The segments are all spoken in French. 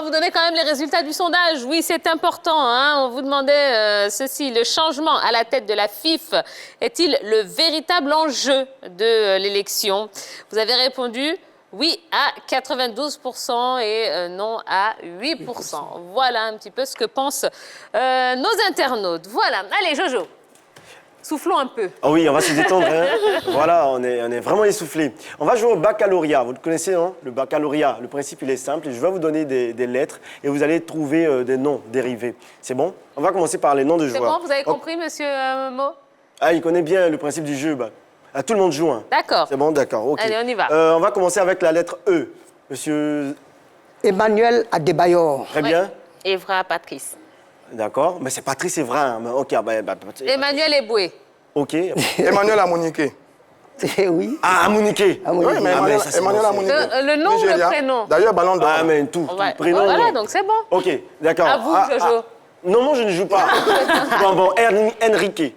vous donner quand même les résultats du sondage. Oui, c'est important. Hein. On vous demandait ceci. Le changement à la tête de la FIF est-il le véritable enjeu de l'élection? Vous avez répondu oui à 92% et non à 8%. Voilà un petit peu ce que pensent nos internautes. Voilà. Allez, Jojo. Soufflons un peu. Ah oui, on va se détendre. Hein. Voilà, on est vraiment essoufflé. On va jouer au baccalauréat. Vous le connaissez, non? Le baccalauréat. Le principe, il est simple. Je vais vous donner des lettres et vous allez trouver des noms dérivés. C'est bon? On va commencer par les noms de joueurs. C'est bon, vous avez compris, monsieur Mo? Ah, il connaît bien le principe du jeu. Bah. Ah, tout le monde joue. Hein. D'accord. C'est bon, d'accord. OK. Allez, on y va. On va commencer avec la lettre E. Monsieur... Emmanuel Adebayor. Très bien. Evra Patrice. D'accord. Mais c'est Patrice Evra. Hein. OK. Emmanuel Eboué. OK. Emmanuel Amouniké. Oui. Ah, Amouniké. Oui, mais Emmanuel Amouniké. Le nom ou le prénom? D'ailleurs, ballon d'or. Ah, mais tout. Prénom. Voilà, donc c'est bon. OK, d'accord. À vous, Jojo. Non, moi, je ne joue pas. bon, Enrique.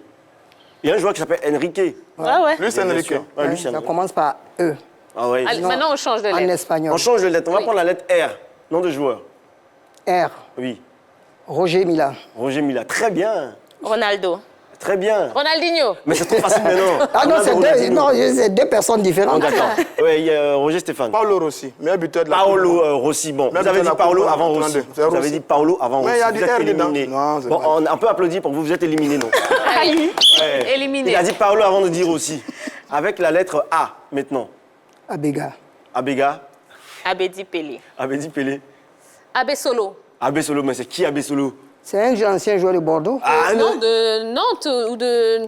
Il y a un joueur qui s'appelle Enrique. Ouais. Lui, c'est Enrique. Ouais, lui, c'est Ça Enrique. commence par E, Ah ouais. Allez, maintenant, on change de en lettre. espagnol. On change de lettre. On va Oui. prendre la lettre R. Nom de joueur. R, Oui. Roger Mila. Roger Mila. Très bien. Ronaldo. Très bien. Ronaldinho. Mais c'est trop facile maintenant. Ah non, Ronaldinho. c'est deux personnes Oh, différentes. d'accord. Oui, il y a Roger Stéphane. Paolo Rossi, meilleur buteur de la Paolo Rossi. Bon, Même vous avez de dit la Paolo Coupe, avant 32. Rossi. C'est Vous avez Rossi. dit Paolo avant Mais Rossi. il y a Vous du êtes R dedans. éliminé. Non, c'est Bon, vrai. on peut applaudir pour vous. Vous êtes éliminé, non? Ouais. Éliminé. Il a dit Paolo avant de dire aussi. Avec la lettre A, maintenant. Abega. Abega. Abedi Pelé. Abedi Pelé. Abbé Solo. Abbé Solo, mais c'est qui Abbé Solo? C'est un ancien joueur de Bordeaux. Ah Non, de Nantes ou de...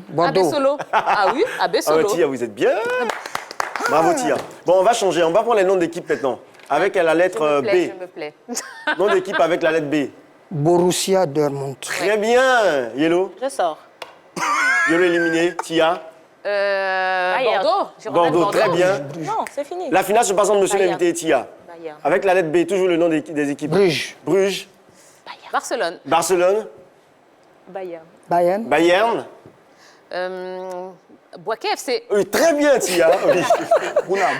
Bordeaux. Abbé Solo. Ah oui, Abbé Ah ouais, Solo. Tia, vous êtes bien. Bravo, Tia. Bon, on va changer. On va prendre les noms d'équipe maintenant. Avec la lettre Je B. me plais. Nom d'équipe avec la lettre B. Borussia Dortmund. Très bien. Yellow. Je sors. Yellow éliminé. Tia. Bordeaux. Girondins de Bordeaux. Très bien. Non, c'est fini. La finale se passe entre monsieur Bayern. l'invité et Tia. Bayern. Avec la lettre B, toujours le nom des équipes. Bruges. Bruges. Barcelone. Barcelone. Bayern. Bayern. Bayern. Boaké FC. Oui, très bien, Tia. Oui.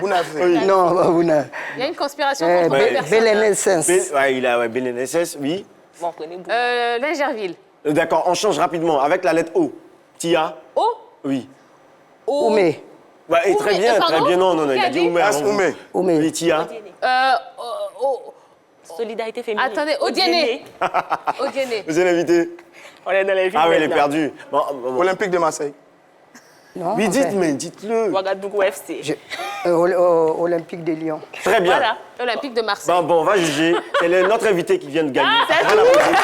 Bouna FC. Non, vous n'avez. Il y a une conspiration contre deux personnes. Belenenses. Ouais, il a Belenenses, oui. Bon, on connaît Bouna. Lingerville. D'accord, on change rapidement. Avec la lettre O. Tia. O. Oui. Oumé. Ouais, et très Oumé, bien, pardon? très bien. Non, il Qui a a dit dit Oumé. As avant vous. Oumé. Oumé. Oui, Tia. Solidarité féminine. Attendez, Odiéné. Odiéné. Vous êtes l'invité. On est dans les villes. Ah oui, il est maintenant. perdu. Bon. Olympique de Marseille. Non, Oui, enfin, mais dites-le. Ouagadougou FC. Olympique de Lyon. Très bien. Voilà. Olympique de Marseille. Bon, on va juger. C'est notre invité qui vient de gagner. c'est On va l'applaudir.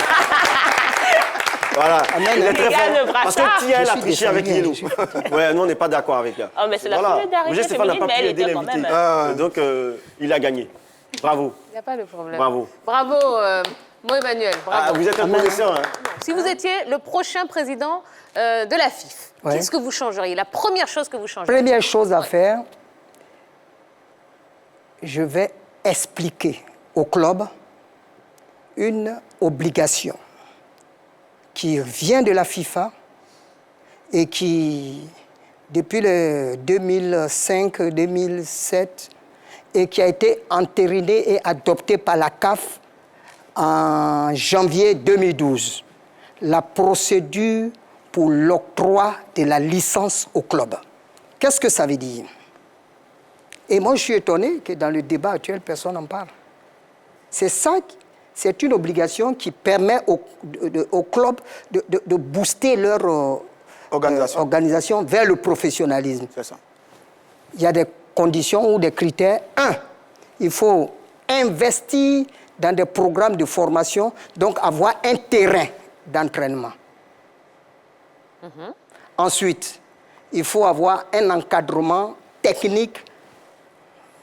Voilà. Il est très Regarde fort. le Parce brassard. que Tia, elle a Je suis triché avec désolé, Yellow. je suis Ouais, nous, on n'est pas d'accord avec elle. Oh, mais c'est la Voilà. solidarité Roger Stéphane n'a pas féminine, pu mais aider elle était quand l'invité. même, Donc, il a gagné. Bravo. Il n'y a pas de problème. Bravo. Bravo, Mo Emmanuel. Bravo. Ah, vous êtes un connaisseur, hein? Si vous étiez le prochain président de la FIF, Ouais. qu'est-ce que vous changeriez? La première chose que vous changeriez? Première chose à faire, je vais expliquer au club une obligation qui vient de la FIFA et qui, depuis le 2005-2007, et qui a été entérinée et adoptée par la CAF en janvier 2012. La procédure pour l'octroi de la licence au club. Qu'est-ce que ça veut dire? Et moi, je suis étonné que dans le débat actuel, personne n'en parle. C'est ça, c'est une obligation qui permet au club de booster leur organisation vers le professionnalisme. C'est ça. Il y a des conditions ou des critères. Un, il faut investir dans des programmes de formation, donc avoir un terrain d'entraînement. Ensuite, il faut avoir un encadrement technique,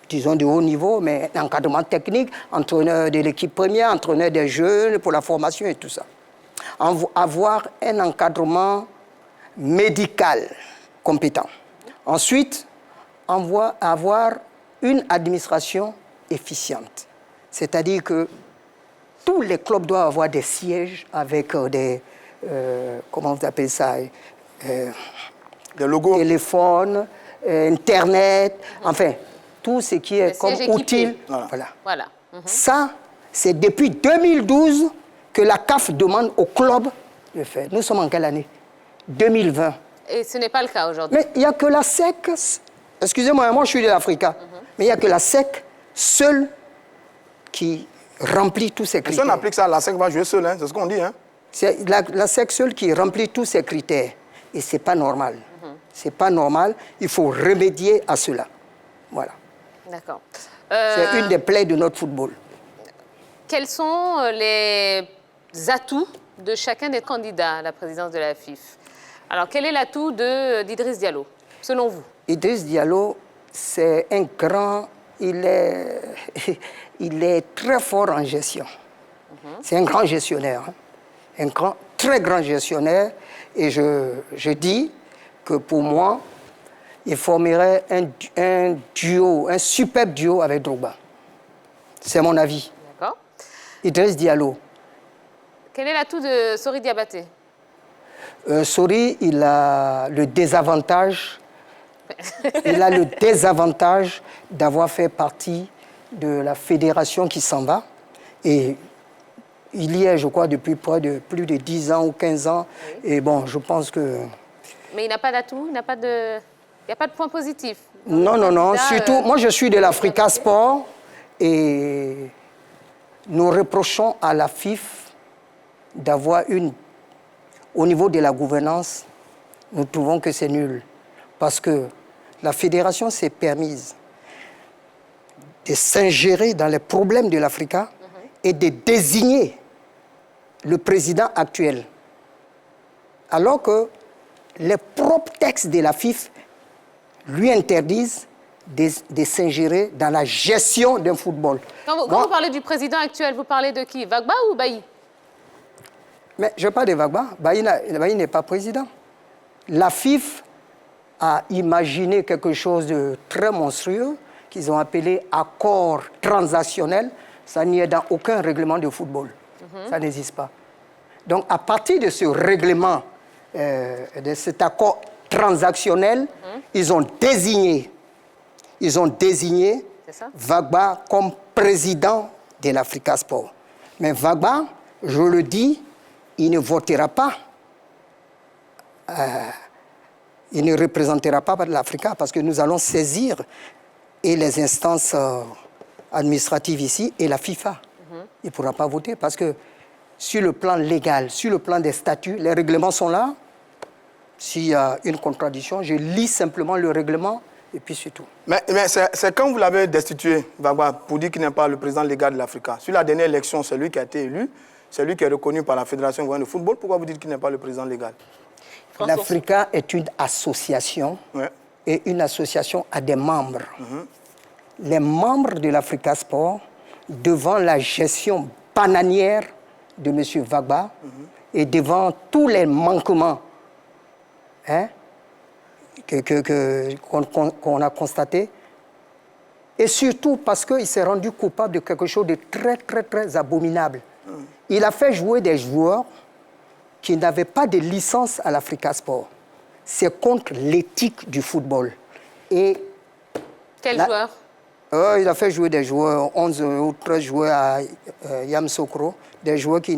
disons de haut niveau, mais un encadrement technique, entraîneur de l'équipe première, entraîneur des jeunes pour la formation et tout ça. Avoir un encadrement médical compétent. Ensuite, avoir une administration efficiente. C'est-à-dire que tous les clubs doivent avoir des sièges avec des... comment vous appelez ça? Des logos. Téléphone, Internet, enfin, tout ce qui est Des comme sièges équipés. utile. Voilà. Voilà. Voilà. Ça, C'est depuis 2012 que la CAF demande au club de faire. Nous sommes en quelle année? 2020. Et ce n'est pas le cas aujourd'hui. Mais il n'y a que la SEC, excusez-moi, moi je suis de l'Africa, mais il n'y a que la SEC seule qui remplit tous ces critères. Si on applique ça, la SEC va jouer seule, hein, c'est ce qu'on dit. Hein. C'est la SEC seule qui remplit tous ces critères. Et ce n'est pas normal. Ce n'est pas normal. Il faut remédier à cela. Voilà. D'accord. C'est une des plaies de notre football. Quels sont les atouts de chacun des candidats à la présidence de la FIF? Alors, quel est l'atout d'Idriss Diallo, selon vous? Idriss Diallo, c'est un grand... Il est très fort en gestion. C'est un grand gestionnaire. Hein. Très grand gestionnaire. Et je dis que pour moi, il formerait un duo, un superbe duo avec Drogba. C'est mon avis. D'accord. Idriss Diallo. Quel est l'atout de Sori Diabaté? Sori, il a le désavantage. Il a le désavantage d'avoir fait partie de la fédération qui s'en va. Et il y est, je crois, depuis plus de 10 ans ou 15 ans. Oui. Et bon, je pense que... Mais il n'a pas d'atout, il n'y a pas de point positif. Non, non, non. Surtout, moi, je suis de l'Africa Sport et nous reprochons à la FIF d'avoir au niveau de la gouvernance, nous trouvons que c'est nul. Parce que la fédération s'est permise de s'ingérer dans les problèmes de l'Africa et de désigner le président actuel. Alors que les propres textes de la FIF lui interdisent de s'ingérer dans la gestion d'un football. Quand vous parlez du président actuel, vous parlez de qui? Vagba ou Bailly? Mais je parle de Vagba. Bailly n'est pas président. La FIF a imaginé quelque chose de très monstrueux qu'ils ont appelé accord transactionnel. Ça n'y est dans aucun règlement de football. Ça n'existe pas. Donc, à partir de ce règlement, de cet accord transactionnel, ils ont désigné Vagba comme président de l'Africa Sport. Mais Vagba, je le dis, il ne votera pas. Il ne représentera pas l'Africa parce que nous allons saisir et les instances administratives ici et la FIFA. Il ne pourra pas voter parce que sur le plan légal, sur le plan des statuts, les règlements sont là. S'il y a une contradiction, je lis simplement le règlement et puis c'est tout. Mais c'est quand vous l'avez destitué, Vagba, pour dire qu'il n'est pas le président légal de l'Africa. Sur la dernière élection, c'est lui qui a été élu, c'est lui qui est reconnu par la Fédération de football. Pourquoi vous dites qu'il n'est pas le président légal? L'Africa est une association et une association a des membres. Les membres de l'Africa Sport, devant la gestion bananière de M. Vagba et devant tous les manquements qu'on a constatés, et surtout parce qu'il s'est rendu coupable de quelque chose de très, très, très abominable. Il a fait jouer des joueurs qui n'avaient pas de licence à l'Africa Sport. C'est contre l'éthique du football. Et quel joueur? Il a fait jouer des joueurs, 11 ou 13 joueurs à Yamoussoukro, des joueurs qui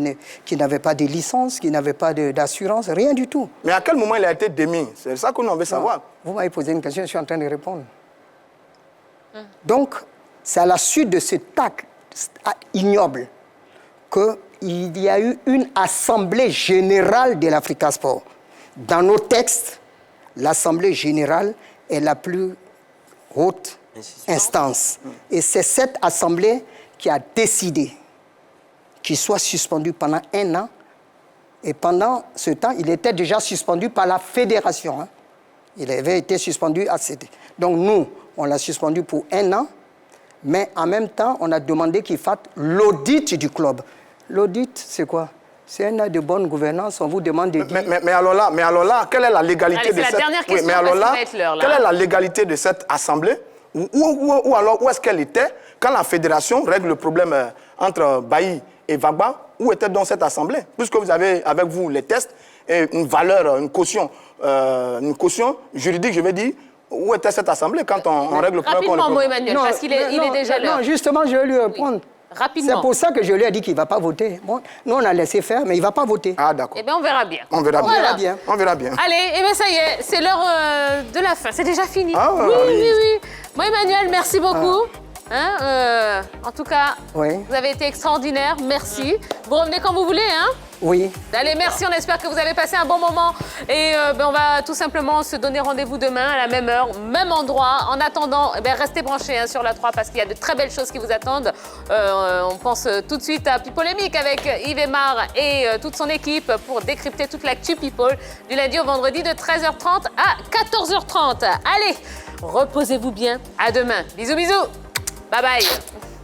n'avaient pas de licence, qui n'avaient pas d'assurance, rien du tout. Mais à quel moment il a été démis? C'est ça qu'on veut savoir. Vous m'avez posé une question, je suis en train de répondre. Donc, c'est à la suite de cet acte ignoble qu'il y a eu une assemblée générale de l'Africa Sport. Dans nos textes, l'assemblée générale est la plus haute instance. Et c'est cette assemblée qui a décidé qu'il soit suspendu pendant 1 an. Et pendant ce temps, il était déjà suspendu par la fédération. Il avait été suspendu à cette... Donc nous, on l'a suspendu pour 1 an. Mais en même temps, on a demandé qu'il fasse l'audit du club. L'audit, c'est quoi? C'est un acte de bonne gouvernance. On vous demande de dire... Mais alors là, quelle est la légalité de cette... C'est la dernière question, mais alors là, va être l'heure, là. Quelle est la légalité de cette assemblée? Ou alors, où est-ce qu'elle était quand la fédération règle le problème entre Bailly et Vagba? Où était donc cette assemblée? Puisque vous avez avec vous les tests et une valeur, une caution juridique, je vais dire. Où était cette assemblée quand on règle le problème? Rapidement, Emmanuel, parce qu'il est déjà l'heure. Non, justement, je vais lui répondre. Oui. rapidement. C'est pour ça que je lui ai dit qu'il ne va pas voter. Bon, nous, on a laissé faire, mais il ne va pas voter. Ah, d'accord. Eh bien, on verra bien. On verra bien. Voilà. bien. On verra bien. Allez, eh bien ça y est, c'est l'heure de la fin. C'est déjà fini. Ah, oui, oui. oui, oui. Bon, Emmanuel, merci beaucoup. Hein, en tout cas, Oui. vous avez été extraordinaire. Merci. Vous revenez quand vous voulez, hein? Oui. Allez, merci. On espère que vous avez passé un bon moment. Et on va tout simplement se donner rendez-vous demain à la même heure, même endroit. En attendant, restez branchés sur la 3 parce qu'il y a de très belles choses qui vous attendent. On pense tout de suite à Pipolémique avec Yves Aymar et toute son équipe pour décrypter toute l'actu People du lundi au vendredi de 13h30 à 14h30. Allez, reposez-vous bien. À demain. Bisous, bisous. Bye bye.